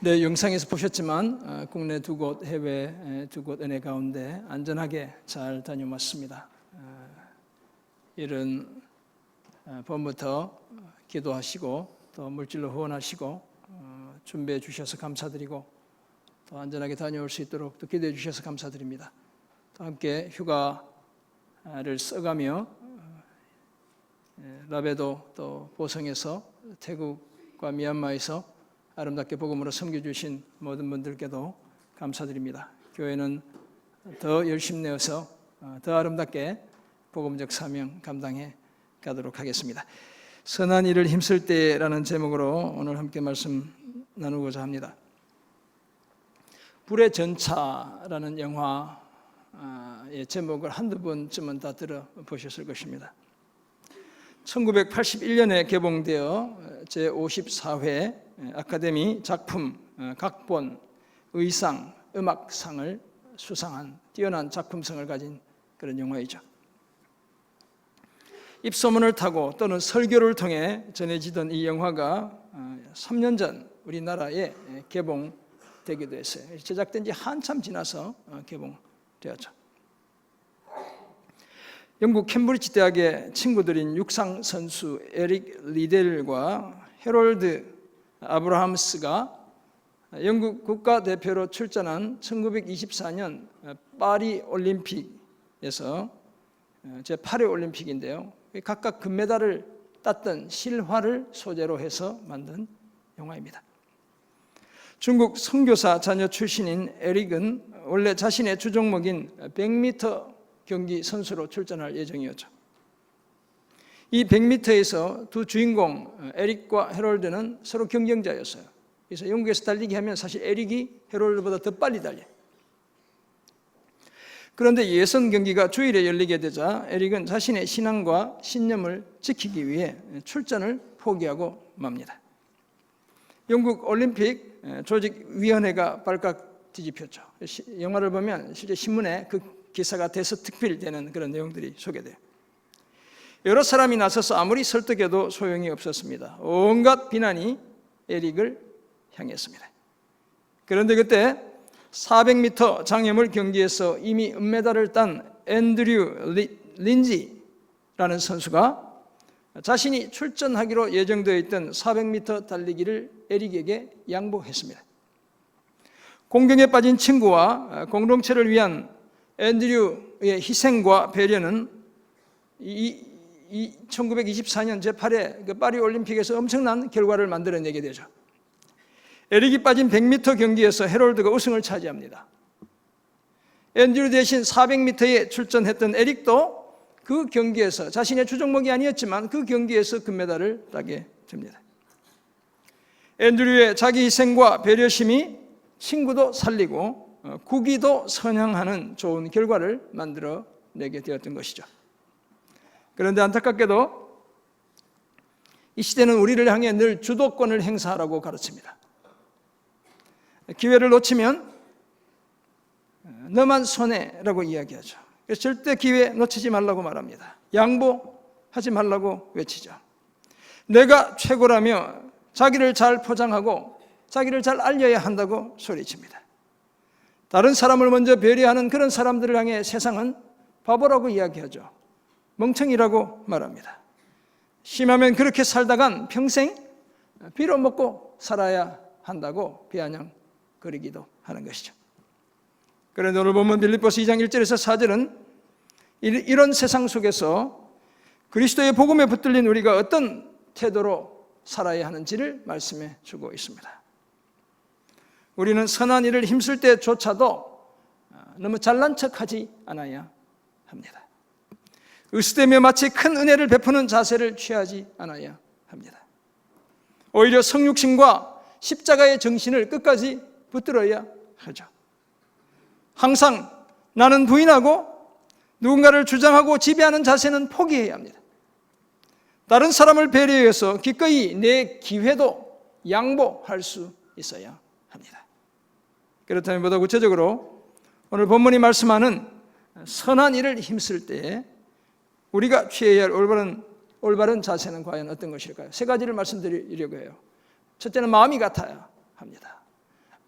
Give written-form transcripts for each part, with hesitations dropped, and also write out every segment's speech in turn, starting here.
네, 영상에서 보셨지만 국내 2곳, 해외 2곳 은혜 가운데 안전하게 잘 다녀왔습니다. 이런 봄부터 기도하시고 또 물질로 후원하시고 준비해 주셔서 감사드리고 또 안전하게 다녀올 수 있도록 또 기도해 주셔서 감사드립니다. 또 함께 휴가를 써가며 라베도 또 보성에서 태국과 미얀마에서 아름답게 복음으로 섬겨주신 모든 분들께도 감사드립니다. 교회는 더 열심히 내어서 더 아름답게 복음적 사명 감당해 가도록 하겠습니다. 선한 일을 힘쓸 때라는 제목으로 오늘 함께 말씀 나누고자 합니다. 불의 전차라는 영화의 제목을 한두 번쯤은 다 들어보셨을 것입니다. 1981년에 개봉되어 제54회 아카데미 작품, 각본, 의상, 음악상을 수상한 뛰어난 작품성을 가진 그런 영화이죠. 입소문을 타고 또는 설교를 통해 전해지던 이 영화가 3년 전 우리나라에 개봉되기도 했어요. 제작된 지 한참 지나서 개봉되었죠. 영국 캠브리지 대학의 친구들인 육상 선수 에릭 리델과 해롤드 아브라함스가 영국 국가대표로 출전한 1924년 파리 올림픽에서 제8회 올림픽인데요. 각각 금메달을 땄던 실화를 소재로 해서 만든 영화입니다. 중국 선교사 자녀 출신인 에릭은 원래 자신의 주종목인 100m 경기 선수로 출전할 예정이었죠. 이 100m에서 두 주인공 에릭과 해롤드는 서로 경쟁자였어요. 그래서 영국에서 달리기 하면 사실 에릭이 해롤드보다 더 빨리 달려요. 그런데 예선 경기가 주일에 열리게 되자 에릭은 자신의 신앙과 신념을 지키기 위해 출전을 포기하고 맙니다. 영국 올림픽 조직위원회가 발칵 뒤집혔죠. 영화를 보면 실제 신문에 그 기사가 대서특필되는 그런 내용들이 소개돼요. 여러 사람이 나서서 아무리 설득해도 소용이 없었습니다. 온갖 비난이 에릭을 향했습니다. 그런데 그때 400m 장애물 경기에서 이미 은메달을 딴 앤드류 린지라는 선수가 자신이 출전하기로 예정되어 있던 400m 달리기를 에릭에게 양보했습니다. 공경에 빠진 친구와 공동체를 위한 앤드류의 희생과 배려는 1924년 제8회 파리 올림픽에서 엄청난 결과를 만들어내게 되죠. 에릭이 빠진 100m 경기에서 해롤드가 우승을 차지합니다. 앤드류 대신 400m에 출전했던 에릭도 그 경기에서 자신의 주종목이 아니었지만 그 경기에서 금메달을 따게 됩니다. 앤드류의 자기 희생과 배려심이 친구도 살리고 국위도 선양하는 좋은 결과를 만들어내게 되었던 것이죠. 그런데 안타깝게도 이 시대는 우리를 향해 늘 주도권을 행사하라고 가르칩니다. 기회를 놓치면 너만 손해라고 이야기하죠. 그래서 절대 기회 놓치지 말라고 말합니다. 양보하지 말라고 외치죠. 내가 최고라며 자기를 잘 포장하고 자기를 잘 알려야 한다고 소리칩니다. 다른 사람을 먼저 배려하는 그런 사람들을 향해 세상은 바보라고 이야기하죠. 멍청이라고 말합니다. 심하면 그렇게 살다간 평생 빌어먹고 살아야 한다고 비아냥거리기도 하는 것이죠. 그런데 오늘 보면 빌립보서 2장 1절에서 4절은 이런 세상 속에서 그리스도의 복음에 붙들린 우리가 어떤 태도로 살아야 하는지를 말씀해 주고 있습니다. 우리는 선한 일을 힘쓸 때조차도 너무 잘난 척하지 않아야 합니다. 의수되며 마치 큰 은혜를 베푸는 자세를 취하지 않아야 합니다. 오히려 성육신과 십자가의 정신을 끝까지 붙들어야 하죠. 항상 나는 부인하고 누군가를 주장하고 지배하는 자세는 포기해야 합니다. 다른 사람을 배려해서 기꺼이 내 기회도 양보할 수 있어야 합니다. 그렇다면 보다 구체적으로 오늘 본문이 말씀하는 선한 일을 힘쓸 때 우리가 취해야 할 올바른 자세는 과연 어떤 것일까요? 세 가지를 말씀드리려고 해요. 첫째는 마음이 같아야 합니다.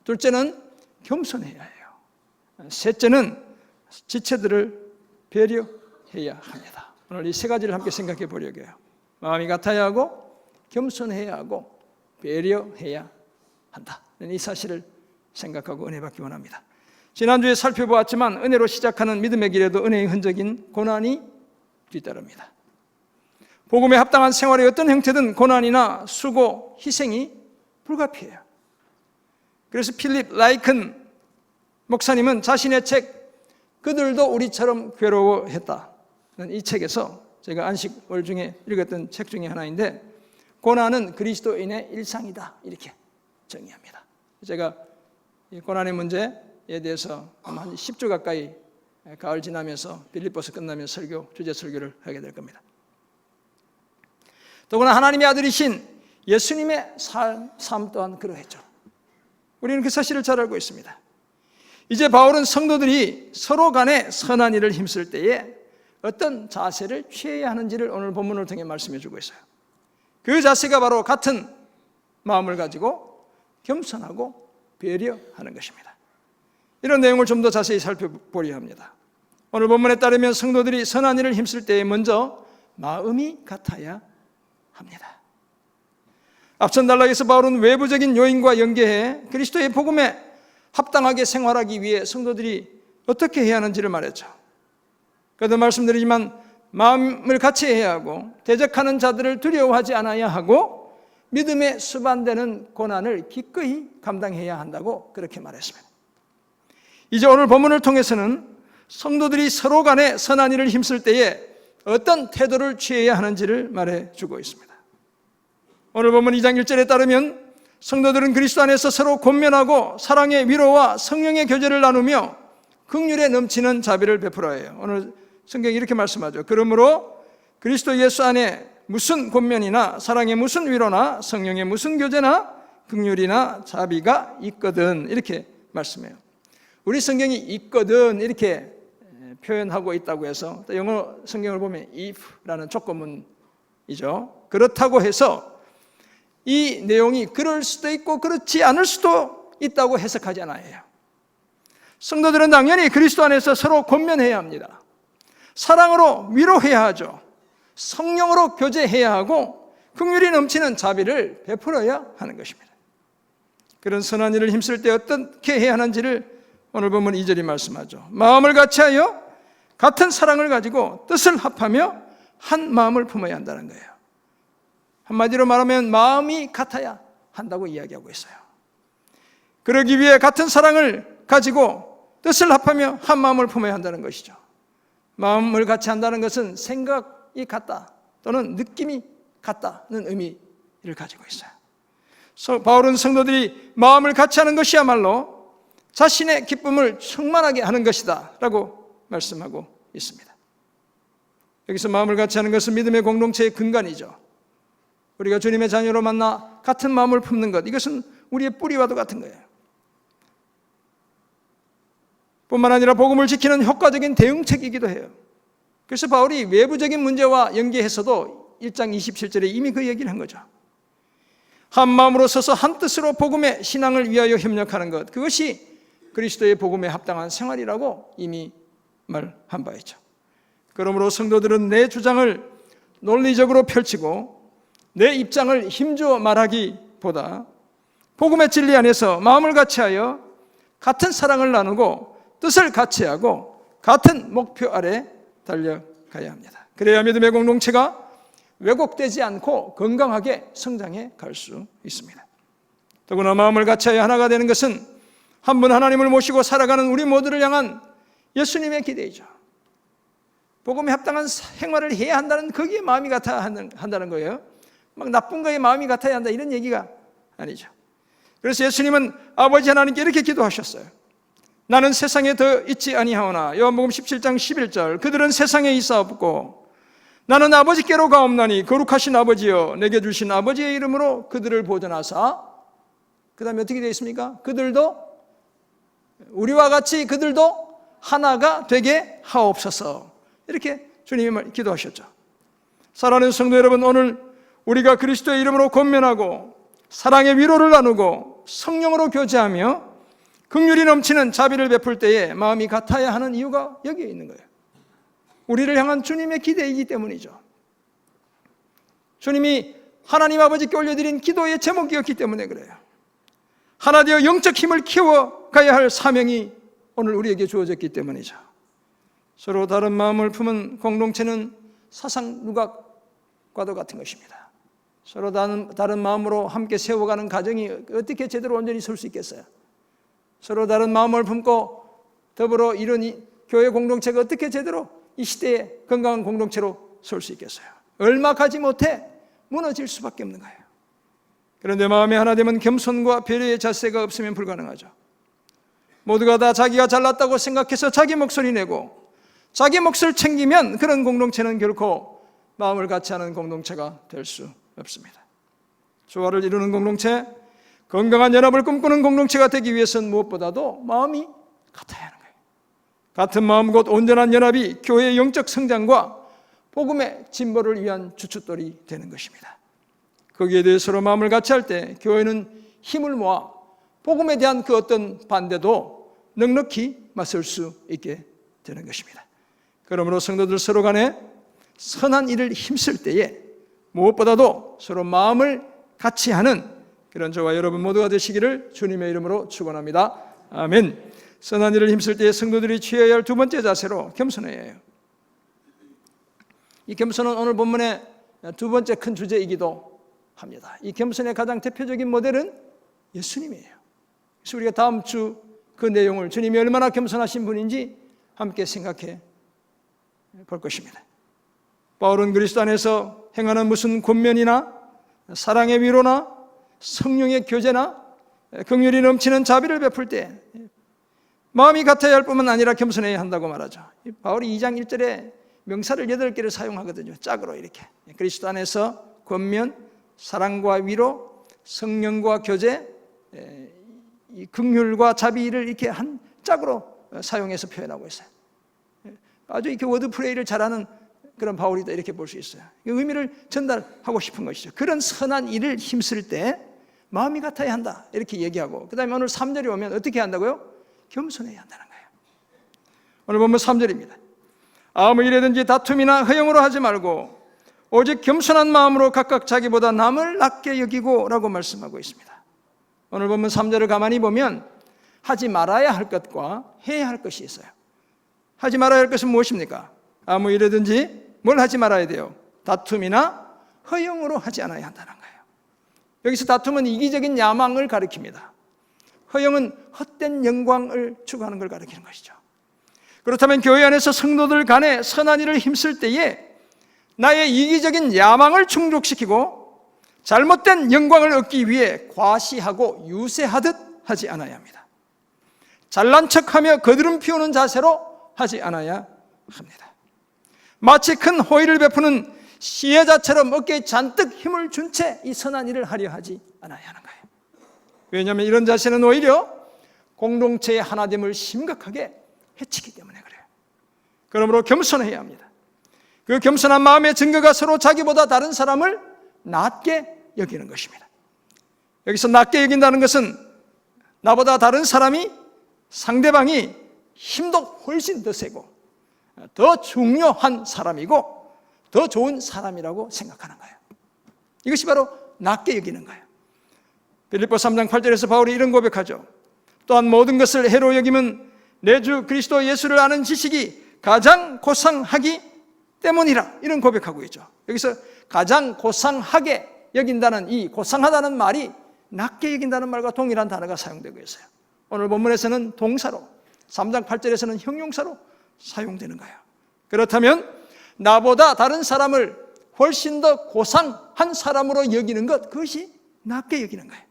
둘째는 겸손해야 해요. 셋째는 지체들을 배려해야 합니다. 오늘 이 세 가지를 함께 생각해 보려고 해요. 마음이 같아야 하고, 겸손해야 하고, 배려해야 한다. 이 사실을 생각하고 은혜 받기 원합니다. 지난주에 살펴보았지만 은혜로 시작하는 믿음의 길에도 은혜의 흔적인 고난이 뒤따릅니다. 복음에 합당한 생활의 어떤 형태든 고난이나 수고, 희생이 불가피해요. 그래서 필립 라이큰 목사님은 자신의 책 그들도 우리처럼 괴로워했다는 이 책에서 제가 안식월 중에 읽었던 책 중에 하나인데, 고난은 그리스도인의 일상이다 이렇게 정의합니다. 제가 이 고난의 문제에 대해서 아마 한 10주 가까이 가을 지나면서 빌립보서 끝나면 주제 설교를 하게 될 겁니다. 더구나 하나님의 아들이신 예수님의 삶 또한 그러했죠. 우리는 그 사실을 잘 알고 있습니다. 이제 바울은 성도들이 서로 간에 선한 일을 힘쓸 때에 어떤 자세를 취해야 하는지를 오늘 본문을 통해 말씀해 주고 있어요. 그 자세가 바로 같은 마음을 가지고 겸손하고 배려하는 것입니다. 이런 내용을 좀 더 자세히 살펴보려 합니다. 오늘 본문에 따르면 성도들이 선한 일을 힘쓸 때에 먼저 마음이 같아야 합니다. 앞선 단락에서 바울은 외부적인 요인과 연계해 그리스도의 복음에 합당하게 생활하기 위해 성도들이 어떻게 해야 하는지를 말했죠. 그래도 말씀드리지만 마음을 같이 해야 하고, 대적하는 자들을 두려워하지 않아야 하고, 믿음에 수반되는 고난을 기꺼이 감당해야 한다고 그렇게 말했습니다. 이제 오늘 본문을 통해서는 성도들이 서로 간에 선한 일을 힘쓸 때에 어떤 태도를 취해야 하는지를 말해주고 있습니다. 오늘 본문 2장 1절에 따르면 성도들은 그리스도 안에서 서로 권면하고 사랑의 위로와 성령의 교제를 나누며 긍휼에 넘치는 자비를 베풀어야 해요. 오늘 성경이 이렇게 말씀하죠. 그러므로 그리스도 예수 안에 무슨 권면이나 사랑의 무슨 위로나 성령의 무슨 교제나 긍휼이나 자비가 있거든 이렇게 말씀해요. 우리 성경이 있거든 이렇게 표현하고 있다고 해서, 영어 성경을 보면 if라는 조건문이죠. 그렇다고 해서 이 내용이 그럴 수도 있고 그렇지 않을 수도 있다고 해석하지 않아요. 성도들은 당연히 그리스도 안에서 서로 권면해야 합니다. 사랑으로 위로해야 하죠. 성령으로 교제해야 하고, 긍휼이 넘치는 자비를 베풀어야 하는 것입니다. 그런 선한 일을 힘쓸 때 어떻게 해야 하는지를 오늘 보면 2절이 말씀하죠. 마음을 같이하여 같은 사랑을 가지고 뜻을 합하며 한 마음을 품어야 한다는 거예요. 한마디로 말하면 마음이 같아야 한다고 이야기하고 있어요. 그러기 위해 같은 사랑을 가지고 뜻을 합하며 한 마음을 품어야 한다는 것이죠. 마음을 같이 한다는 것은 생각이 같다 또는 느낌이 같다는 의미를 가지고 있어요. 바울은 성도들이 마음을 같이 하는 것이야말로 자신의 기쁨을 충만하게 하는 것이다 라고 말씀하고 있습니다. 여기서 마음을 같이 하는 것은 믿음의 공동체의 근간이죠. 우리가 주님의 자녀로 만나 같은 마음을 품는 것, 이것은 우리의 뿌리와도 같은 거예요. 뿐만 아니라 복음을 지키는 효과적인 대응책이기도 해요. 그래서 바울이 외부적인 문제와 연계해서도 1장 27절에 이미 그 얘기를 한 거죠. 한 마음으로 서서 한 뜻으로 복음의 신앙을 위하여 협력하는 것, 그것이 그리스도의 복음에 합당한 생활이라고 이미 말한 바 있죠. 그러므로 성도들은 내 주장을 논리적으로 펼치고 내 입장을 힘주어 말하기보다 복음의 진리 안에서 마음을 같이하여 같은 사랑을 나누고 뜻을 같이하고 같은 목표 아래 달려가야 합니다. 그래야 믿음의 공동체가 왜곡되지 않고 건강하게 성장해 갈 수 있습니다. 더구나 마음을 같이하여 하나가 되는 것은 한 분 하나님을 모시고 살아가는 우리 모두를 향한 예수님의 기대이죠. 복음에 합당한 생활을 해야 한다는, 거기에 마음이 같아야 한다는 거예요. 막 나쁜 거에 마음이 같아야 한다 이런 얘기가 아니죠. 그래서 예수님은 아버지 하나님께 이렇게 기도하셨어요. 나는 세상에 더 있지 아니하오나, 요한복음 17장 11절, 그들은 세상에 있사옵고 나는 아버지께로 가옵나니 거룩하신 아버지여 내게 주신 아버지의 이름으로 그들을 보존하사, 그 다음에 어떻게 되어 있습니까? 그들도 우리와 같이 그들도 하나가 되게 하옵소서, 이렇게 주님이 기도하셨죠. 사랑하는 성도 여러분, 오늘 우리가 그리스도의 이름으로 권면하고 사랑의 위로를 나누고 성령으로 교제하며 긍휼이 넘치는 자비를 베풀 때에 마음이 같아야 하는 이유가 여기에 있는 거예요. 우리를 향한 주님의 기대이기 때문이죠. 주님이 하나님 아버지께 올려드린 기도의 제목이었기 때문에 그래요. 하나 되어 영적 힘을 키워가야 할 사명이 오늘 우리에게 주어졌기 때문이죠. 서로 다른 마음을 품은 공동체는 사상 누각과도 같은 것입니다. 서로 다른 마음으로 함께 세워가는 가정이 어떻게 제대로 온전히 설 수 있겠어요? 서로 다른 마음을 품고 더불어 이런 교회 공동체가 어떻게 제대로 이 시대에 건강한 공동체로 설 수 있겠어요? 얼마 가지 못해 무너질 수밖에 없는 거예요. 그런데 마음이 하나 되면 겸손과 배려의 자세가 없으면 불가능하죠. 모두가 다 자기가 잘났다고 생각해서 자기 목소리 내고 자기 몫을 챙기면 그런 공동체는 결코 마음을 같이 하는 공동체가 될 수 없습니다. 조화를 이루는 공동체, 건강한 연합을 꿈꾸는 공동체가 되기 위해서는 무엇보다도 마음이 같아야 하는 거예요. 같은 마음 곧 온전한 연합이 교회의 영적 성장과 복음의 진보를 위한 주춧돌이 되는 것입니다. 거기에 대해 서로 마음을 같이 할 때 교회는 힘을 모아 복음에 대한 그 어떤 반대도 넉넉히 맞설 수 있게 되는 것입니다. 그러므로 성도들 서로 간에 선한 일을 힘쓸 때에 무엇보다도 서로 마음을 같이 하는 그런 저와 여러분 모두가 되시기를 주님의 이름으로 축원합니다. 아멘. 선한 일을 힘쓸 때에 성도들이 취해야 할 두 번째 자세로 겸손해야 해요. 이 겸손은 오늘 본문의 두 번째 큰 주제이기도 합니다. 이 겸손의 가장 대표적인 모델은 예수님이에요. 그래서 우리가 다음 주 그 내용을 주님이 얼마나 겸손하신 분인지 함께 생각해 볼 것입니다. 바울은 그리스도 안에서 행하는 무슨 권면이나 사랑의 위로나 성령의 교제나 긍휼이 넘치는 자비를 베풀 때 마음이 같아야 할 뿐만 아니라 겸손해야 한다고 말하죠. 바울이 2장 1절에 명사를 8개를 사용하거든요. 짝으로 이렇게. 그리스도 안에서 권면, 사랑과 위로, 성령과 교제, 이 긍휼과 자비를 이렇게 한 짝으로 사용해서 표현하고 있어요. 아주 이렇게 워드플레이를 잘하는 그런 바울이다 이렇게 볼 수 있어요. 의미를 전달하고 싶은 것이죠. 그런 선한 일을 힘쓸 때 마음이 같아야 한다 이렇게 얘기하고 그 다음에 오늘 3절에 오면 어떻게 한다고요? 겸손해야 한다는 거예요. 오늘 보면 3절입니다. 아무 일에든지 다툼이나 허영으로 하지 말고 오직 겸손한 마음으로 각각 자기보다 남을 낮게 여기고 라고 말씀하고 있습니다. 오늘 보면 3절을 가만히 보면 하지 말아야 할 것과 해야 할 것이 있어요. 하지 말아야 할 것은 무엇입니까? 아무 일에든지 뭘 하지 말아야 돼요? 다툼이나 허영으로 하지 않아야 한다는 거예요. 여기서 다툼은 이기적인 야망을 가리킵니다. 허영은 헛된 영광을 추구하는 걸 가리키는 것이죠. 그렇다면 교회 안에서 성도들 간에 선한 일을 힘쓸 때에 나의 이기적인 야망을 충족시키고 잘못된 영광을 얻기 위해 과시하고 유세하듯 하지 않아야 합니다. 잘난 척하며 거드름 피우는 자세로 하지 않아야 합니다. 마치 큰 호의를 베푸는 시혜자처럼 어깨에 잔뜩 힘을 준 채 이 선한 일을 하려 하지 않아야 하는 거예요. 왜냐하면 이런 자세는 오히려 공동체의 하나됨을 심각하게 해치기 때문에 그래요. 그러므로 겸손해야 합니다. 그 겸손한 마음의 증거가 서로 자기보다 다른 사람을 낮게 여기는 것입니다. 여기서 낮게 여긴다는 것은 나보다 다른 사람이 상대방이 힘도 훨씬 더 세고 더 중요한 사람이고 더 좋은 사람이라고 생각하는 거예요. 이것이 바로 낮게 여기는 거예요. 빌립보 3장 8절에서 바울이 이런 고백하죠. 또한 모든 것을 해로 여기면 내 주 그리스도 예수를 아는 지식이 가장 고상하기 때문이라 이런 고백하고 있죠. 여기서 가장 고상하게 여긴다는 이 고상하다는 말이 낮게 여긴다는 말과 동일한 단어가 사용되고 있어요. 오늘 본문에서는 동사로 3장 8절에서는 형용사로 사용되는 거예요. 그렇다면 나보다 다른 사람을 훨씬 더 고상한 사람으로 여기는 것 그것이 낮게 여기는 거예요.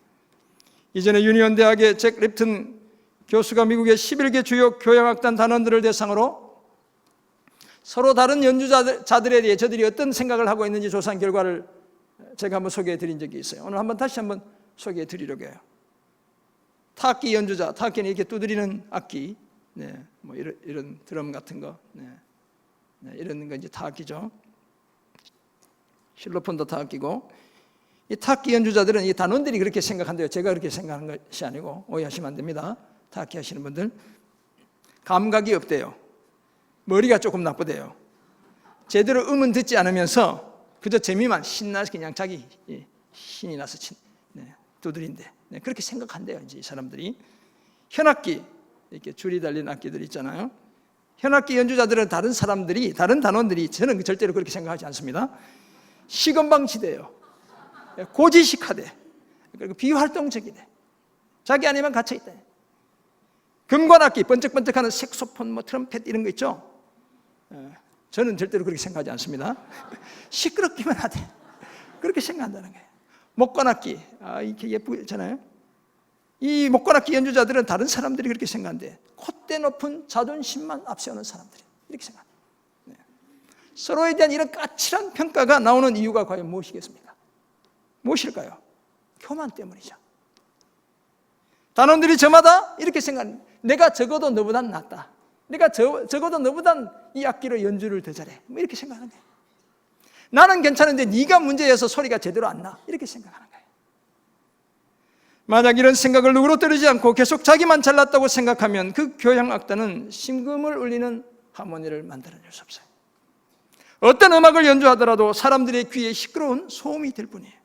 이전에 유니온 대학의 잭 립튼 교수가 미국의 11개 주요 교향악단 단원들을 대상으로 서로 다른 연주자들에 대해 저들이 어떤 생각을 하고 있는지 조사한 결과를 제가 한번 소개해 드린 적이 있어요. 오늘 다시 한번 소개해 드리려고 해요. 타악기 연주자, 타악기는 이렇게 두드리는 악기, 뭐 이런 드럼 같은 거, 이런 거 이제 타악기죠. 실로폰도 타악기고, 이 타악기 연주자들은 이 단원들이 그렇게 생각한대요. 제가 그렇게 생각하는 것이 아니고 오해하시면 안 됩니다. 타악기 하시는 분들 감각이 없대요. 머리가 조금 나쁘대요. 제대로 음은 듣지 않으면서 그저 재미만 신나서 그냥 자기 신이 나서 두드린대. 그렇게 생각한대요. 이제 이 사람들이. 현악기, 이렇게 줄이 달린 악기들 있잖아요. 현악기 연주자들은 다른 사람들이, 다른 단원들이, 저는 절대로 그렇게 생각하지 않습니다. 시건방지대요. 고지식하대. 그리고 비활동적이대. 자기 안에만 갇혀있대. 금관악기, 번쩍번쩍하는 색소폰, 트럼펫 이런 거 있죠. 저는 절대로 그렇게 생각하지 않습니다. 시끄럽기만 하대. 그렇게 생각한다는 거예요. 목관악기, 이렇게 예쁘잖아요. 이 목관악기 연주자들은 다른 사람들이 그렇게 생각한대. 콧대 높은 자존심만 앞세우는 사람들이 이렇게 생각합니다. 서로에 대한 이런 까칠한 평가가 나오는 이유가 과연 무엇이겠습니까? 무엇일까요? 교만 때문이죠. 단원들이 저마다 이렇게 생각합니다. 내가 적어도 너보단 낫다. 내가 적어도 너보단 이 악기로 연주를 더 잘해. 이렇게 생각하는 거예요. 나는 괜찮은데 네가 문제여서 소리가 제대로 안 나. 이렇게 생각하는 거예요. 만약 이런 생각을 누그러뜨리지 않고 계속 자기만 잘났다고 생각하면 그 교향악단은 심금을 울리는 하모니를 만들어낼 수 없어요. 어떤 음악을 연주하더라도 사람들의 귀에 시끄러운 소음이 될 뿐이에요.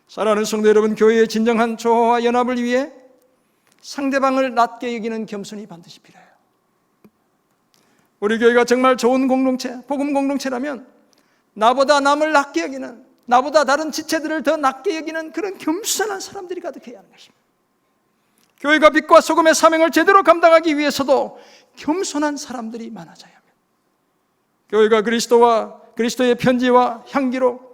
사랑하는 성도 여러분, 교회의 진정한 조화와 연합을 위해 상대방을 낮게 여기는 겸손이 반드시 필요해요. 우리 교회가 정말 좋은 공동체, 복음 공동체라면 나보다 남을 낮게 여기는, 나보다 다른 지체들을 더 낮게 여기는 그런 겸손한 사람들이 가득해야 하는 것입니다. 교회가 빛과 소금의 사명을 제대로 감당하기 위해서도 겸손한 사람들이 많아져야 합니다. 교회가 그리스도와 그리스도의 편지와 향기로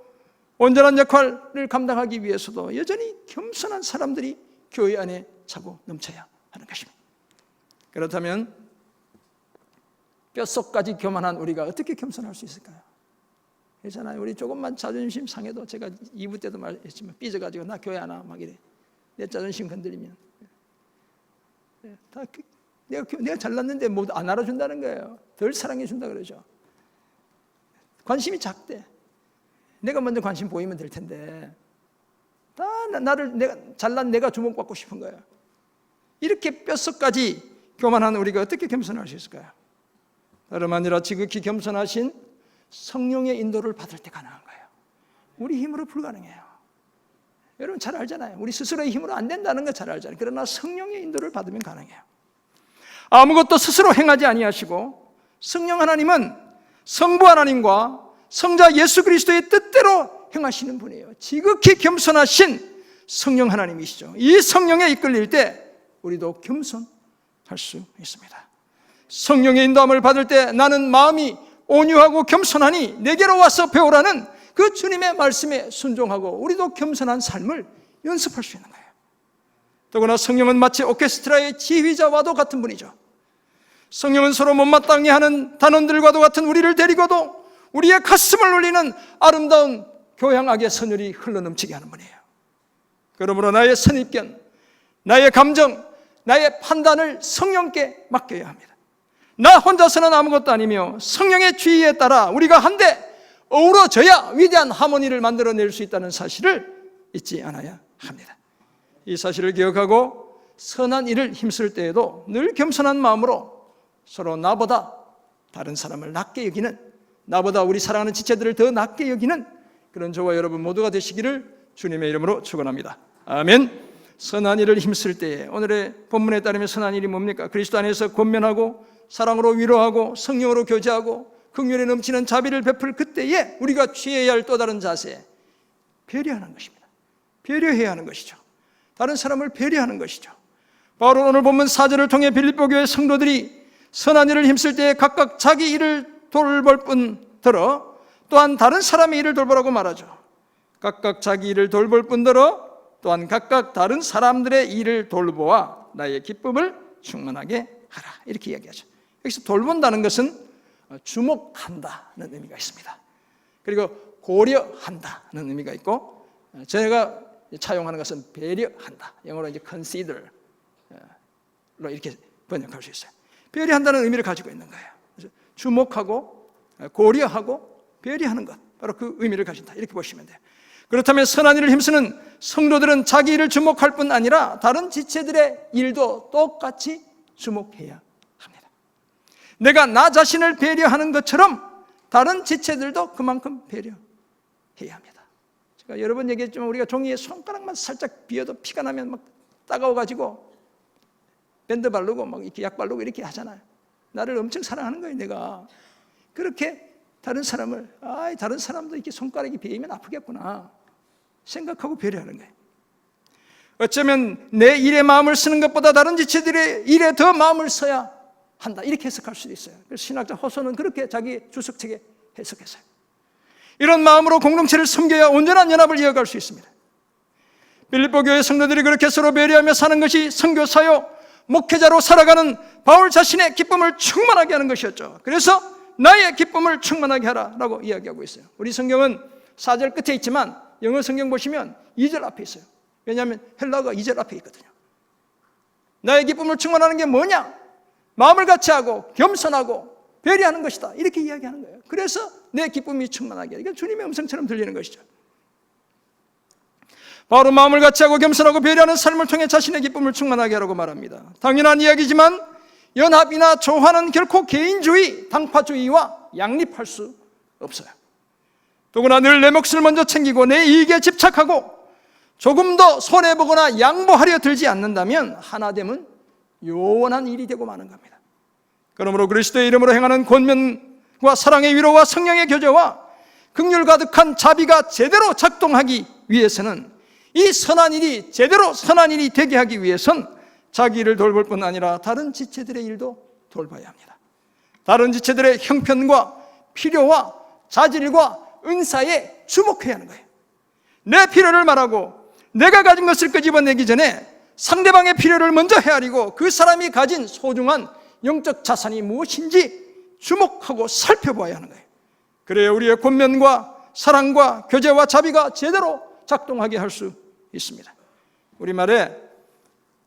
온전한 역할을 감당하기 위해서도 여전히 겸손한 사람들이 교회 안에 차고 넘쳐야 하는 것입니다. 그렇다면 뼛속까지 교만한 우리가 어떻게 겸손할 수 있을까요? 그렇잖아요. 우리 조금만 자존심 상해도, 제가 2부 때도 말했지만 삐져가지고 나 교회 안 와 막 이래. 내 자존심 건드리면 다 내가 잘났는데 뭐 안 알아준다는 거예요. 덜 사랑해준다 그러죠. 관심이 작대. 내가 먼저 관심 보이면 될 텐데 다 내가 잘난 내가 주목받고 싶은 거예요. 이렇게 뼛속까지 교만한 우리가 어떻게 겸손할 수 있을까요? 다름 아니라 지극히 겸손하신 성령의 인도를 받을 때 가능한 거예요. 우리 힘으로 불가능해요. 여러분 잘 알잖아요. 우리 스스로의 힘으로 안 된다는 거 잘 알잖아요. 그러나 성령의 인도를 받으면 가능해요. 아무것도 스스로 행하지 아니하시고 성령 하나님은 성부 하나님과 성자 예수 그리스도의 뜻대로 행하시는 분이에요. 지극히 겸손하신 성령 하나님이시죠. 이 성령에 이끌릴 때 우리도 겸손할 수 있습니다. 성령의 인도함을 받을 때 나는 마음이 온유하고 겸손하니 내게로 와서 배우라는 그 주님의 말씀에 순종하고 우리도 겸손한 삶을 연습할 수 있는 거예요. 더구나 성령은 마치 오케스트라의 지휘자와도 같은 분이죠. 성령은 서로 못마땅해 하는 단원들과도 같은 우리를 데리고도 우리의 가슴을 울리는 아름다운 교향악의 선율이 흘러넘치게 하는 분이에요. 그러므로 나의 선입견, 나의 감정, 나의 판단을 성령께 맡겨야 합니다. 나 혼자서는 아무것도 아니며 성령의 지휘에 따라 우리가 한데 어우러져야 위대한 하모니를 만들어낼 수 있다는 사실을 잊지 않아야 합니다. 이 사실을 기억하고 선한 일을 힘쓸 때에도 늘 겸손한 마음으로 서로 나보다 다른 사람을 낮게 여기는, 나보다 우리 사랑하는 지체들을 더 낮게 여기는 그런 저와 여러분 모두가 되시기를 주님의 이름으로 축원합니다. 아멘. 선한 일을 힘쓸 때에, 오늘의 본문에 따르면 선한 일이 뭡니까? 그리스도 안에서 권면하고 사랑으로 위로하고 성령으로 교제하고 긍휼에 넘치는 자비를 베풀 그때에 우리가 취해야 할 또 다른 자세, 배려하는 것입니다. 배려해야 하는 것이죠. 다른 사람을 배려하는 것이죠. 바로 오늘 본문 4절을 통해 빌립보 교회 성도들이 선한 일을 힘쓸 때에 각각 자기 일을 돌볼 뿐더러 또한 다른 사람의 일을 돌보라고 말하죠. 각각 자기 일을 돌볼 뿐더러 또한 각각 다른 사람들의 일을 돌보아 나의 기쁨을 충만하게 하라, 이렇게 이야기하죠. 여기서 돌본다는 것은 주목한다는 의미가 있습니다. 그리고 고려한다는 의미가 있고, 제가 차용하는 것은 배려한다, 영어로 이제 consider로 이렇게 번역할 수 있어요. 배려한다는 의미를 가지고 있는 거예요. 그래서 주목하고 고려하고 배려하는 것, 바로 그 의미를 가진다, 이렇게 보시면 돼요. 그렇다면 선한 일을 힘쓰는 성도들은 자기 일을 주목할 뿐 아니라 다른 지체들의 일도 똑같이 주목해야 합니다. 내가 나 자신을 배려하는 것처럼 다른 지체들도 그만큼 배려해야 합니다. 제가 여러 번 얘기했지만 우리가 종이에 손가락만 살짝 비어도 피가 나면 막 따가워가지고 밴드 바르고 막 이렇게 약 바르고 이렇게 하잖아요. 나를 엄청 사랑하는 거예요. 내가 그렇게 다른 사람을 다른 사람도 이렇게 손가락이 베이면 아프겠구나 생각하고 배려하는 거예요. 어쩌면 내 일에 마음을 쓰는 것보다 다른 지체들의 일에 더 마음을 써야 한다 이렇게 해석할 수도 있어요. 그래서 신학자 호소는 그렇게 자기 주석책에 해석했어요. 이런 마음으로 공동체를 섬겨야 온전한 연합을 이어갈 수 있습니다. 빌립보 교회 성도들이 그렇게 서로 배려하며 사는 것이 선교사요 목회자로 살아가는 바울 자신의 기쁨을 충만하게 하는 것이었죠. 그래서 나의 기쁨을 충만하게 하라라고 이야기하고 있어요. 우리 성경은 4절 끝에 있지만 영어 성경 보시면 2절 앞에 있어요. 왜냐하면 헬라어가 2절 앞에 있거든요. 나의 기쁨을 충만하는 게 뭐냐? 마음을 같이 하고 겸손하고 배려하는 것이다 이렇게 이야기하는 거예요. 그래서 내 기쁨이 충만하게, 이게 주님의 음성처럼 들리는 것이죠. 바로 마음을 같이 하고 겸손하고 배려하는 삶을 통해 자신의 기쁨을 충만하게 하라고 말합니다. 당연한 이야기지만 연합이나 조화는 결코 개인주의, 당파주의와 양립할 수 없어요. 더구나 늘 내 몫을 먼저 챙기고 내 이익에 집착하고 조금 더 손해보거나 양보하려 들지 않는다면 하나됨은 요원한 일이 되고 마는 겁니다. 그러므로 그리스도의 이름으로 행하는 권면과 사랑의 위로와 성령의 교제와 긍휼 가득한 자비가 제대로 작동하기 위해서는 이 선한 일이 제대로 선한 일이 되게 하기 위해선 자기 일을 돌볼 뿐 아니라 다른 지체들의 일도 돌봐야 합니다. 다른 지체들의 형편과 필요와 자질과 은사에 주목해야 하는 거예요. 내 필요를 말하고 내가 가진 것을 끄집어내기 전에 상대방의 필요를 먼저 헤아리고 그 사람이 가진 소중한 영적 자산이 무엇인지 주목하고 살펴봐야 하는 거예요. 그래야 우리의 권면과 사랑과 교제와 자비가 제대로 작동하게 할 수 있습니다. 우리말에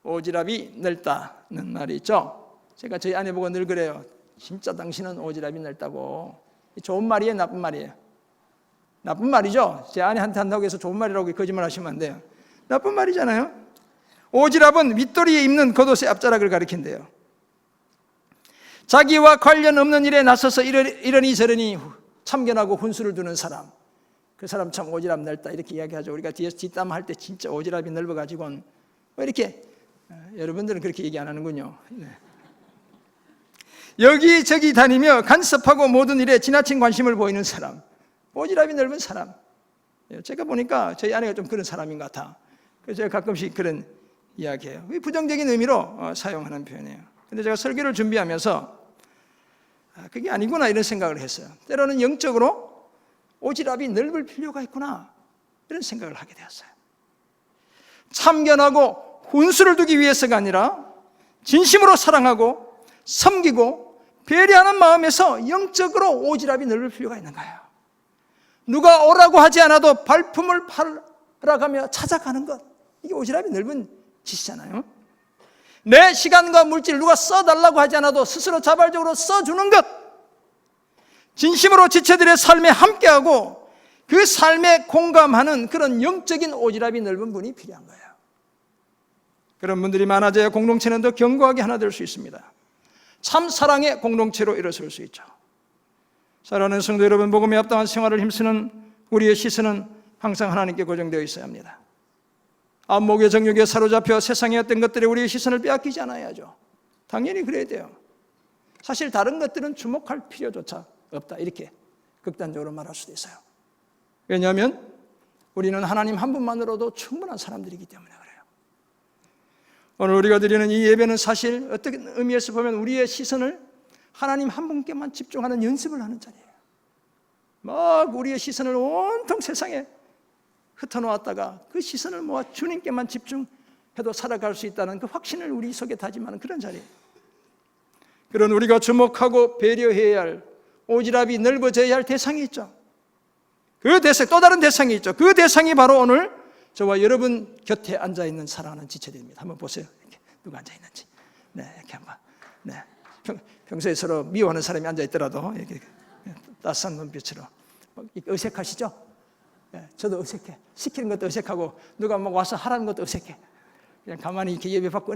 오지랖이 넓다는 말이 있죠. 제가 저희 아내 보고 늘 그래요. 진짜 당신은 오지랖이 넓다고. 좋은 말이에요, 나쁜 말이에요? 나쁜 말이죠. 제 아내한테 한다고 해서 좋은 말이라고 거짓말 하시면 안 돼요. 나쁜 말이잖아요. 오지랖은 윗도리에 입는 겉옷의 앞자락을 가리킨대요. 자기와 관련 없는 일에 나서서 이러니 저러니 참견하고 훈수를 두는 사람, 그 사람 참 오지랖 넓다 이렇게 이야기하죠. 우리가 뒤에서 뒷담화 할 때 진짜 오지랖이 넓어가지고는 뭐 이렇게 여러분들은 그렇게 얘기 안 하는군요. 네. 여기저기 다니며 간섭하고 모든 일에 지나친 관심을 보이는 사람, 오지랖이 넓은 사람. 제가 보니까 저희 아내가 좀 그런 사람인 것 같아. 그래서 제가 가끔씩 그런 이야기해요. 부정적인 의미로 사용하는 표현이에요. 근데 제가 설교를 준비하면서 그게 아니구나 이런 생각을 했어요. 때로는 영적으로 오지랖이 넓을 필요가 있구나 이런 생각을 하게 되었어요. 참견하고 훈수를 두기 위해서가 아니라 진심으로 사랑하고 섬기고 배려하는 마음에서 영적으로 오지랖이 넓을 필요가 있는 거예요. 누가 오라고 하지 않아도 발품을 팔아가며 찾아가는 것, 이게 오지랖이 넓은 짓이잖아요. 내 시간과 물질 누가 써달라고 하지 않아도 스스로 자발적으로 써주는 것, 진심으로 지체들의 삶에 함께하고 그 삶에 공감하는 그런 영적인 오지랖이 넓은 분이 필요한 거예요. 그런 분들이 많아져야 공동체는 더 견고하게 하나 될 수 있습니다. 참 사랑의 공동체로 일어설 수 있죠. 사랑하는 성도 여러분, 복음에 합당한 생활을 힘쓰는 우리의 시선은 항상 하나님께 고정되어 있어야 합니다. 안목의 정욕에 사로잡혀 세상의 어떤 것들에 우리의 시선을 빼앗기지 않아야죠. 당연히 그래야 돼요. 사실 다른 것들은 주목할 필요조차 없다 이렇게 극단적으로 말할 수도 있어요. 왜냐하면 우리는 하나님 한 분만으로도 충분한 사람들이기 때문에 그래요. 오늘 우리가 드리는 이 예배는 사실 어떤 의미에서 보면 우리의 시선을 하나님 한 분께만 집중하는 연습을 하는 자리예요. 막 우리의 시선을 온통 세상에 흩어놓았다가 그 시선을 모아 주님께만 집중해도 살아갈 수 있다는 그 확신을 우리 속에 다짐하는 그런 자리예요. 그런 우리가 주목하고 배려해야 할, 오지랖이 넓어져야 할 대상이 있죠. 그 대상, 또 다른 대상이 있죠. 그 대상이 바로 오늘 저와 여러분 곁에 앉아있는 사랑하는 지체들입니다. 한번 보세요. 이렇게 누가 앉아있는지. 네, 이렇게 한번. 네. 평소에 서로 미워하는 사람이 앉아있더라도 이렇게 따스한 눈빛으로. 어색하시죠? 저도 어색해. 시키는 것도 어색하고 누가 막 와서 하라는 것도 어색해. 그냥 가만히 이렇게 예배 받고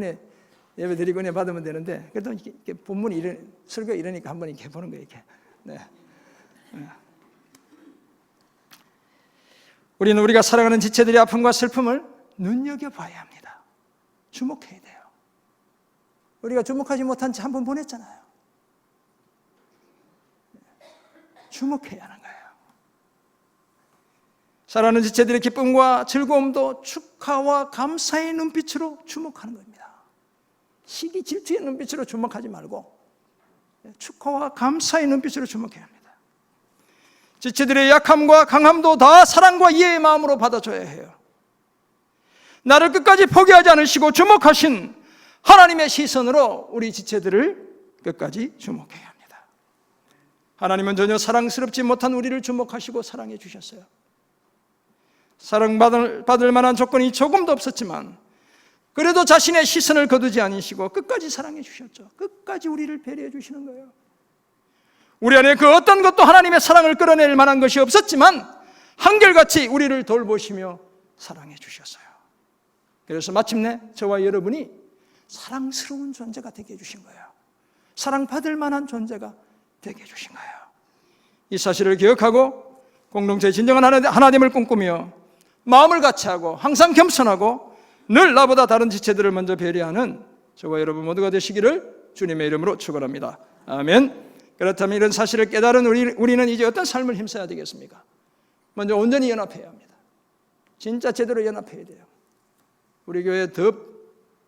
예배 드리고 은혜 받으면 되는데, 그래도 이렇게 본문이 설교 이러니까 한번 이렇게 해보는 거예요. 이렇게. 네. 우리는 우리가 사랑하는 지체들의 아픔과 슬픔을 눈여겨봐야 합니다. 주목해야 돼요. 우리가 주목하지 못한 채 한 번 보냈잖아요. 주목해야 하는 거예요. 사랑하는 지체들의 기쁨과 즐거움도 축하와 감사의 눈빛으로 주목하는 겁니다. 시기 질투의 눈빛으로 주목하지 말고 축하와 감사의 눈빛으로 주목해야 합니다. 지체들의 약함과 강함도 다 사랑과 이해의 마음으로 받아줘야 해요. 나를 끝까지 포기하지 않으시고 주목하신 하나님의 시선으로 우리 지체들을 끝까지 주목해야 합니다. 하나님은 전혀 사랑스럽지 못한 우리를 주목하시고 사랑해 주셨어요. 사랑받을 만한 조건이 조금도 없었지만 그래도 자신의 시선을 거두지 않으시고 끝까지 사랑해 주셨죠. 끝까지 우리를 배려해 주시는 거예요. 우리 안에 그 어떤 것도 하나님의 사랑을 끌어낼 만한 것이 없었지만 한결같이 우리를 돌보시며 사랑해 주셨어요. 그래서 마침내 저와 여러분이 사랑스러운 존재가 되게 해주신 거예요. 사랑받을 만한 존재가 되게 해주신 거예요. 이 사실을 기억하고 공동체의 진정한 하나됨을 꿈꾸며 마음을 같이하고 항상 겸손하고 늘 나보다 다른 지체들을 먼저 배려하는 저와 여러분 모두가 되시기를 주님의 이름으로 축원합니다. 아멘. 그렇다면 이런 사실을 깨달은 우리는 이제 어떤 삶을 힘써야 되겠습니까? 먼저 온전히 연합해야 합니다. 진짜 제대로 연합해야 돼요. 우리 교회에 더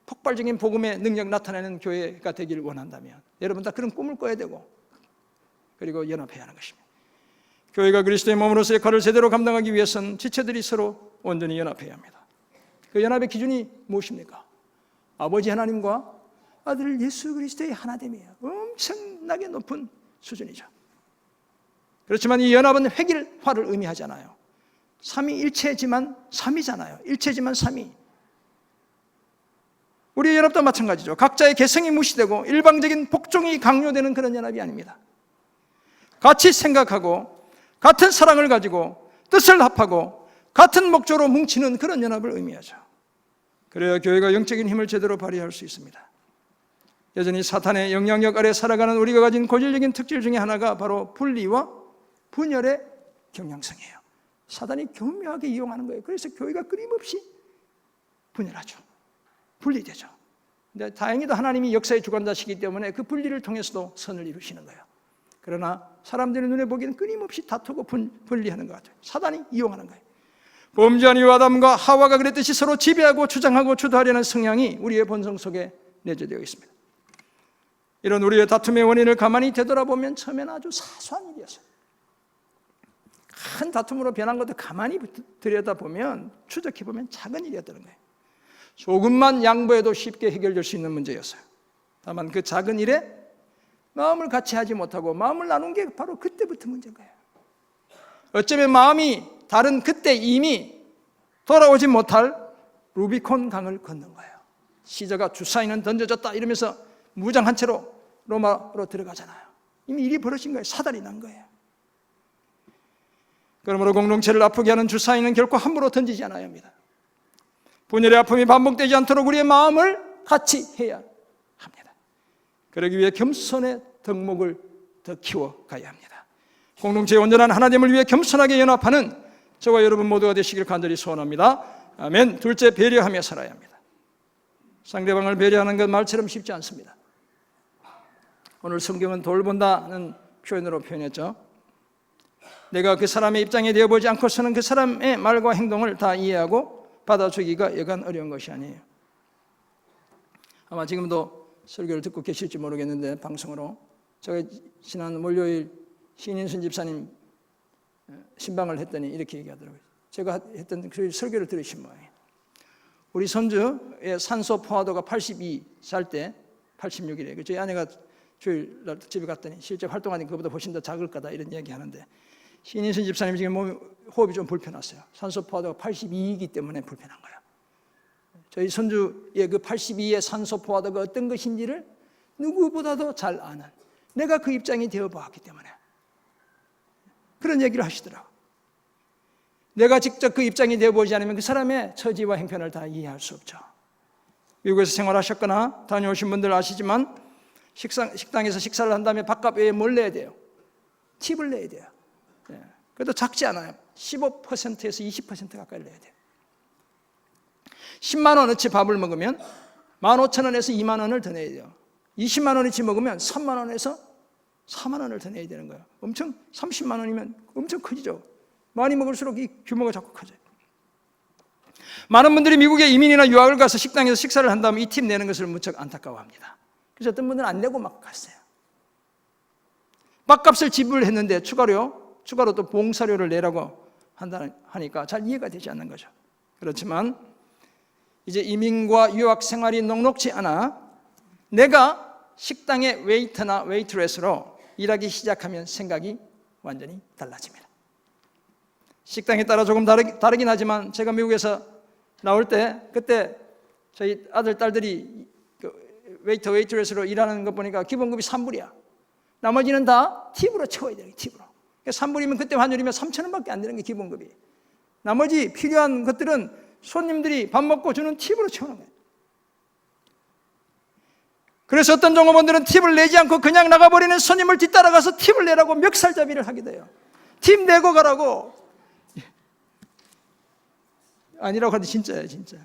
폭발적인 복음의 능력 나타내는 교회가 되기를 원한다면 여러분 다 그런 꿈을 꿔야 되고 그리고 연합해야 하는 것입니다. 교회가 그리스도의 몸으로서 역할을 제대로 감당하기 위해서는 지체들이 서로 온전히 연합해야 합니다. 그 연합의 기준이 무엇입니까? 아버지 하나님과 아들 예수 그리스도의 하나됨이에요. 엄청나게 높은 수준이죠. 그렇지만 이 연합은 획일화를 의미하잖아요. 삼위일체지만 삼위잖아요. 일체지만 삼위. 우리의 연합도 마찬가지죠. 각자의 개성이 무시되고 일방적인 복종이 강요되는 그런 연합이 아닙니다. 같이 생각하고 같은 사랑을 가지고 뜻을 합하고 같은 목적으로 뭉치는 그런 연합을 의미하죠. 그래야 교회가 영적인 힘을 제대로 발휘할 수 있습니다. 여전히 사탄의 영향력 아래 살아가는 우리가 가진 고질적인 특질 중에 하나가 바로 분리와 분열의 경향성이에요. 사탄이 교묘하게 이용하는 거예요. 그래서 교회가 끊임없이 분열하죠. 분리되죠. 근데 다행히도 하나님이 역사의 주관자시기 때문에 그 분리를 통해서도 선을 이루시는 거예요. 그러나 사람들의 눈에 보기에는 끊임없이 다투고 분리하는 것 같아요. 사단이 이용하는 거예요. 범죄한 이후 아담과 하와가 그랬듯이 서로 지배하고 주장하고 주도하려는 성향이 우리의 본성 속에 내재되어 있습니다. 이런 우리의 다툼의 원인을 가만히 되돌아보면 처음에는 아주 사소한 일이었어요. 큰 다툼으로 변한 것도 가만히 들여다보면 추적해보면 작은 일이었다는 거예요. 조금만 양보해도 쉽게 해결될 수 있는 문제였어요. 다만 그 작은 일에 마음을 같이 하지 못하고 마음을 나눈 게 바로 그때부터 문제인 거예요. 어쩌면 마음이 다른 그때 이미 돌아오지 못할 루비콘 강을 건넌 거예요. 시저가 주사위는 던져졌다 이러면서 무장한 채로 로마로 들어가잖아요. 이미 일이 벌어진 거예요. 사달이 난 거예요. 그러므로 공동체를 아프게 하는 주사위는 결코 함부로 던지지 않아야 합니다. 분열의 아픔이 반복되지 않도록 우리의 마음을 같이 해야 합니다. 그러기 위해 겸손의 덕목을 더 키워가야 합니다. 공동체의 온전한 하나님을 위해 겸손하게 연합하는 저와 여러분 모두가 되시길 간절히 소원합니다. 아멘. 둘째, 배려하며 살아야 합니다. 상대방을 배려하는 건 말처럼 쉽지 않습니다. 오늘 성경은 돌본다는 표현으로 표현했죠. 내가 그 사람의 입장에 되어보지 않고서는 그 사람의 말과 행동을 다 이해하고 받아주기가 여간 어려운 것이 아니에요. 아마 지금도 설교를 듣고 계실지 모르겠는데 방송으로 제가 지난 월요일 신인순 집사님 신방을 했더니 이렇게 얘기하더라고요. 제가 했던 그 설교를 들으신 모양이에요. 우리 손주의 산소 포화도가 82 살 때 86이래요. 저희 아내가 주일날 집에 갔더니 실제 활동하는 것보다 훨씬 더 작을 거다 이런 얘기 하는데 신인순 집사님 지금 호흡이 좀 불편했어요. 산소 포화도가 82이기 때문에 불편한 거예요. 저희 손주의 그 82의 산소 포화도가 어떤 것인지를 누구보다도 잘 아는 내가 그 입장이 되어보았기 때문에 그런 얘기를 하시더라고요. 내가 직접 그 입장이 되어보지 않으면 그 사람의 처지와 행편을 다 이해할 수 없죠. 미국에서 생활하셨거나 다녀오신 분들 아시지만 식당에서 식사를 한 다음에 밥값 외에 뭘 내야 돼요? 팁을 내야 돼요. 그래도 작지 않아요. 15%에서 20% 가까이 내야 돼요. 10만 원어치 밥을 먹으면 15,000원에서 2만 원을 더 내야 돼요. 20만 원어치 먹으면 3만 원에서 4만 원을 더 내야 되는 거예요. 엄청 30만 원이면 엄청 커지죠. 많이 먹을수록 이 규모가 자꾸 커져요. 많은 분들이 미국에 이민이나 유학을 가서 식당에서 식사를 한 다음에 이 팁 내는 것을 무척 안타까워합니다. 그래서 어떤 분들은 안 내고 막 갔어요. 밥값을 지불했는데 추가로 또 봉사료를 내라고 하니까 잘 이해가 되지 않는 거죠. 그렇지만 이제 이민과 유학 생활이 녹록지 않아 내가 식당의 웨이터나 웨이트레스로 일하기 시작하면 생각이 완전히 달라집니다. 식당에 따라 조금 다르긴 하지만 제가 미국에서 나올 때 그때 저희 아들, 딸들이 웨이터, 웨이트레스로 일하는 거 보니까 기본급이 3불이야. 나머지는 다 팁으로 채워야 돼요. 팁으로. 3불이면 그때 환율이면 3,000원밖에 안 되는 게 기본급이. 나머지 필요한 것들은 손님들이 밥 먹고 주는 팁으로 채우는 거예요. 그래서 어떤 종업원들은 팁을 내지 않고 그냥 나가버리는 손님을 뒤따라가서 팁을 내라고 멱살잡이를 하기도 해요. 팁 내고 가라고. 아니라고 하는데 진짜예요, 진짜.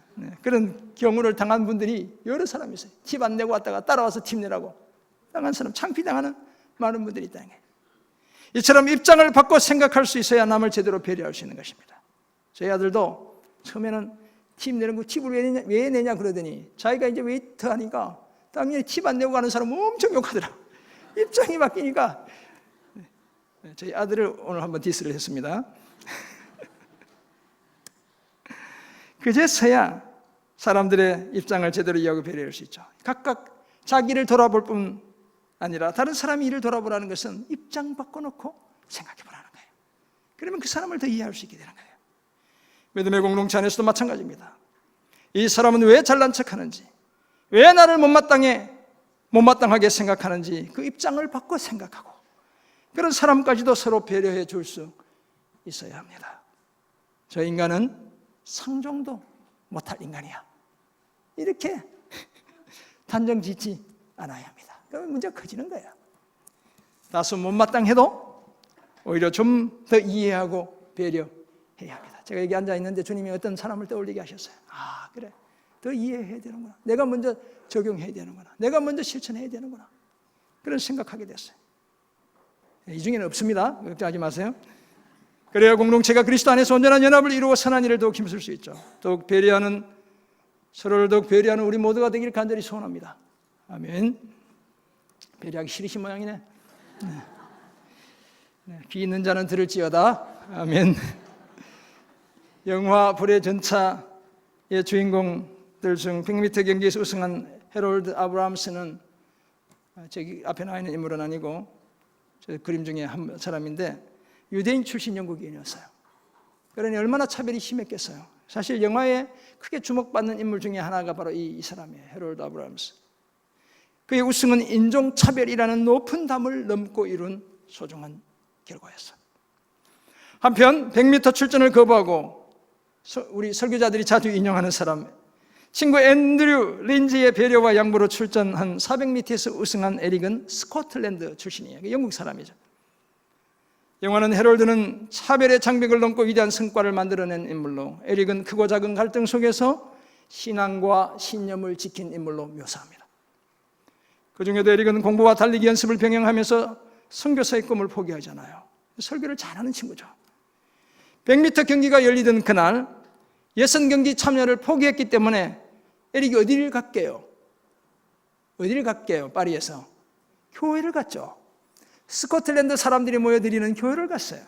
그런 경우를 당한 분들이 여러 사람이 있어요. 팁 안 내고 왔다가 따라와서 팁 내라고 당한 사람, 창피당하는 많은 분들이 있다는 거예요. 이처럼 입장을 바꿔 생각할 수 있어야 남을 제대로 배려할 수 있는 것입니다. 저희 아들도 처음에는 팁 내는 거 팁을 왜 내냐 그러더니 자기가 이제 웨이터 하니까 당연히 팁 안 내고 가는 사람 엄청 욕하더라. 입장이 바뀌니까. 저희 아들을 오늘 한번 디스를 했습니다. 그제서야 사람들의 입장을 제대로 이해하고 배려할 수 있죠. 각각 자기를 돌아볼 뿐 아니라 다른 사람의 일을 돌아보라는 것은 입장 바꿔놓고 생각해 보라는 거예요. 그러면 그 사람을 더 이해할 수 있게 되는 거예요. 믿음의 공동체 안에서도 마찬가지입니다. 이 사람은 왜 잘난 척하는지, 왜 나를 못마땅하게 생각하는지 그 입장을 바꿔 생각하고 그런 사람까지도 서로 배려해 줄 수 있어야 합니다. 저 인간은 상종도 못할 인간이야. 이렇게 단정 짓지 않아야 합니다. 그러면 문제가 커지는 거예요. 다소 못마땅해도 오히려 좀 더 이해하고 배려해야 합니다. 제가 여기 앉아 있는데 주님이 어떤 사람을 떠올리게 하셨어요. 아, 그래. 더 이해해야 되는구나. 내가 먼저 적용해야 되는구나. 내가 먼저 실천해야 되는구나. 그런 생각하게 됐어요. 이 중에는 없습니다. 걱정하지 마세요. 그래야 공동체가 그리스도 안에서 온전한 연합을 이루어 선한 일을 더욱 힘쓸 수 있죠. 더욱 배려하는, 서로를 더욱 배려하는 우리 모두가 되기를 간절히 소원합니다. 아멘. 배려하기 싫으신 모양이네. 귀 있는 자는 들을지어다. 아멘. 영화 불의 전차의 주인공들 중 100m 경기에서 우승한 해롤드 아브라함스는 저기 앞에 나와 있는 인물은 아니고 저 그림 중에 한 사람인데 유대인 출신 영국인이었어요. 그러니 얼마나 차별이 심했겠어요. 사실 영화에 크게 주목받는 인물 중에 하나가 바로 이 사람이에요. 해롤드 아브라함스. 그의 우승은 인종차별이라는 높은 담을 넘고 이룬 소중한 결과였어요. 한편 100m 출전을 거부하고 우리 설교자들이 자주 인용하는 사람, 친구 앤드류 린지의 배려와 양보로 출전한 400m에서 우승한 에릭은 스코틀랜드 출신이에요. 영국 사람이죠. 영화는 해롤드는 차별의 장벽을 넘고 위대한 성과를 만들어낸 인물로, 에릭은 크고 작은 갈등 속에서 신앙과 신념을 지킨 인물로 묘사합니다. 그 중에도 에릭은 공부와 달리기 연습을 병행하면서 선교사의 꿈을 포기하잖아요. 설교를 잘하는 친구죠. 100m 경기가 열리던 그날 예선 경기 참여를 포기했기 때문에 에릭이 어디를 갔게요? 파리에서 교회를 갔죠. 스코틀랜드 사람들이 모여드리는 교회를 갔어요.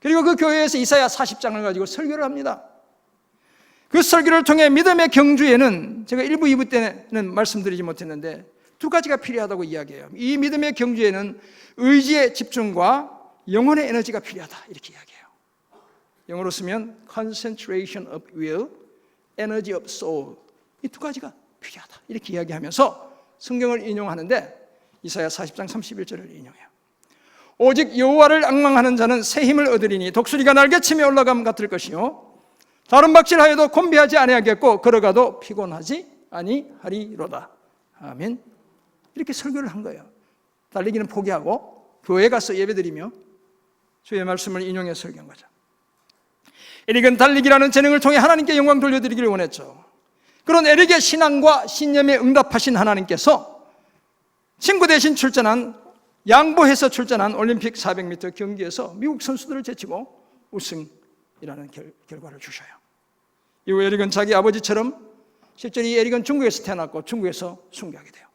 그리고 그 교회에서 이사야 40장을 가지고 설교를 합니다. 그 설교를 통해 믿음의 경주에는 제가 1부, 2부 때는 말씀드리지 못했는데 두 가지가 필요하다고 이야기해요. 이 믿음의 경주에는 의지의 집중과 영혼의 에너지가 필요하다 이렇게 이야기해요. 영어로 쓰면 concentration of will, energy of soul, 이 두 가지가 필요하다 이렇게 이야기하면서 성경을 인용하는데 이사야 40장 31절을 인용해요. 오직 여호와를 앙망하는 자는 새 힘을 얻으리니 독수리가 날개치며 올라감 같을 것이요 다른 박질하여도 곤비하지 아니하겠고 걸어가도 피곤하지 아니하리로다. 아멘. 이렇게 설교를 한 거예요. 달리기는 포기하고 교회에 가서 예배드리며 주의 말씀을 인용해 설교한 거죠. 에릭은 달리기라는 재능을 통해 하나님께 영광 돌려드리기를 원했죠. 그런 에릭의 신앙과 신념에 응답하신 하나님께서 친구 대신 출전한, 양보해서 출전한 올림픽 400m 경기에서 미국 선수들을 제치고 우승이라는 결과를 주셔요. 이후 에릭은 자기 아버지처럼 실제로 이 에릭은 중국에서 태어났고 중국에서 순교하게 돼요.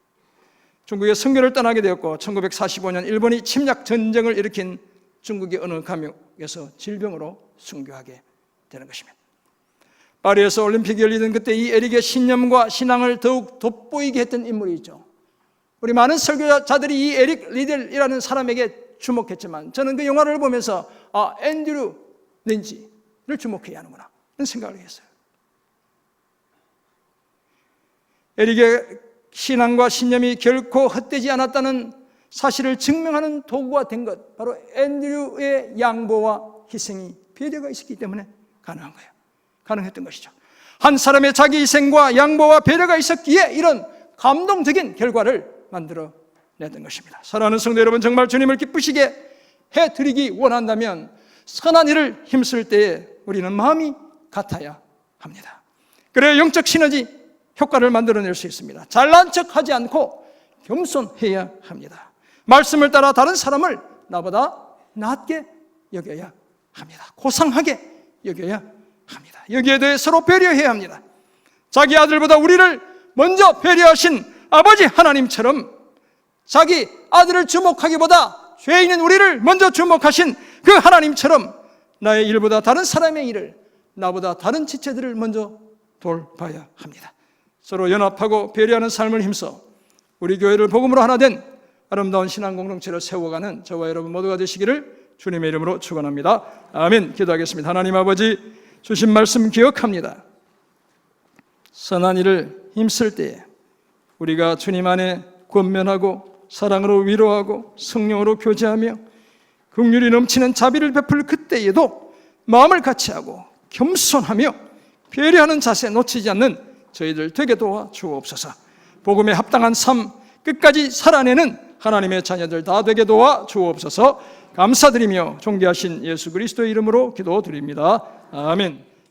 중국의 선교를 떠나게 되었고 1945년 일본이 침략 전쟁을 일으킨 중국의 어느 감옥에서 질병으로 순교하게 되는 것입니다. 파리에서 올림픽이 열리던 그때 이 에릭의 신념과 신앙을 더욱 돋보이게 했던 인물이 있죠. 우리 많은 설교자들이 이 에릭 리델이라는 사람에게 주목했지만 저는 그 영화를 보면서 앤드류 린지를 주목해야 하는구나 이런 생각을 했어요. 에릭의 신앙과 신념이 결코 헛되지 않았다는 사실을 증명하는 도구가 된 것, 바로 앤드류의 양보와 희생이 배려가 있었기 때문에 가능한 거예요. 가능했던 것이죠. 한 사람의 자기 희생과 양보와 배려가 있었기에 이런 감동적인 결과를 만들어냈던 것입니다. 사랑하는 성도 여러분, 정말 주님을 기쁘시게 해드리기 원한다면 선한 일을 힘쓸 때에 우리는 마음이 같아야 합니다. 그래야 영적 시너지 효과를 만들어낼 수 있습니다. 잘난 척하지 않고 겸손해야 합니다. 말씀을 따라 다른 사람을 나보다 낫게 여겨야 합니다. 고상하게 여겨야 합니다. 여기에 대해 서로 배려해야 합니다. 자기 아들보다 우리를 먼저 배려하신 아버지 하나님처럼 자기 아들을 주목하기보다 죄인인 우리를 먼저 주목하신 그 하나님처럼 나의 일보다 다른 사람의 일을, 나보다 다른 지체들을 먼저 돌봐야 합니다. 서로 연합하고 배려하는 삶을 힘써 우리 교회를 복음으로 하나 된 아름다운 신앙 공동체를 세워가는 저와 여러분 모두가 되시기를 주님의 이름으로 축원합니다. 아멘. 기도하겠습니다. 하나님 아버지, 주신 말씀 기억합니다. 선한 일을 힘쓸 때에 우리가 주님 안에 권면하고 사랑으로 위로하고 성령으로 교제하며 긍휼이 넘치는 자비를 베풀 그때에도 마음을 같이하고 겸손하며 배려하는 자세 놓치지 않는 저희들 되게 도와 주옵소서. 복음에 합당한 삶 끝까지 살아내는 하나님의 자녀들 다 되게 도와 주옵소서. 감사드리며 존귀하신 예수 그리스도의 이름으로 기도드립니다. 아멘.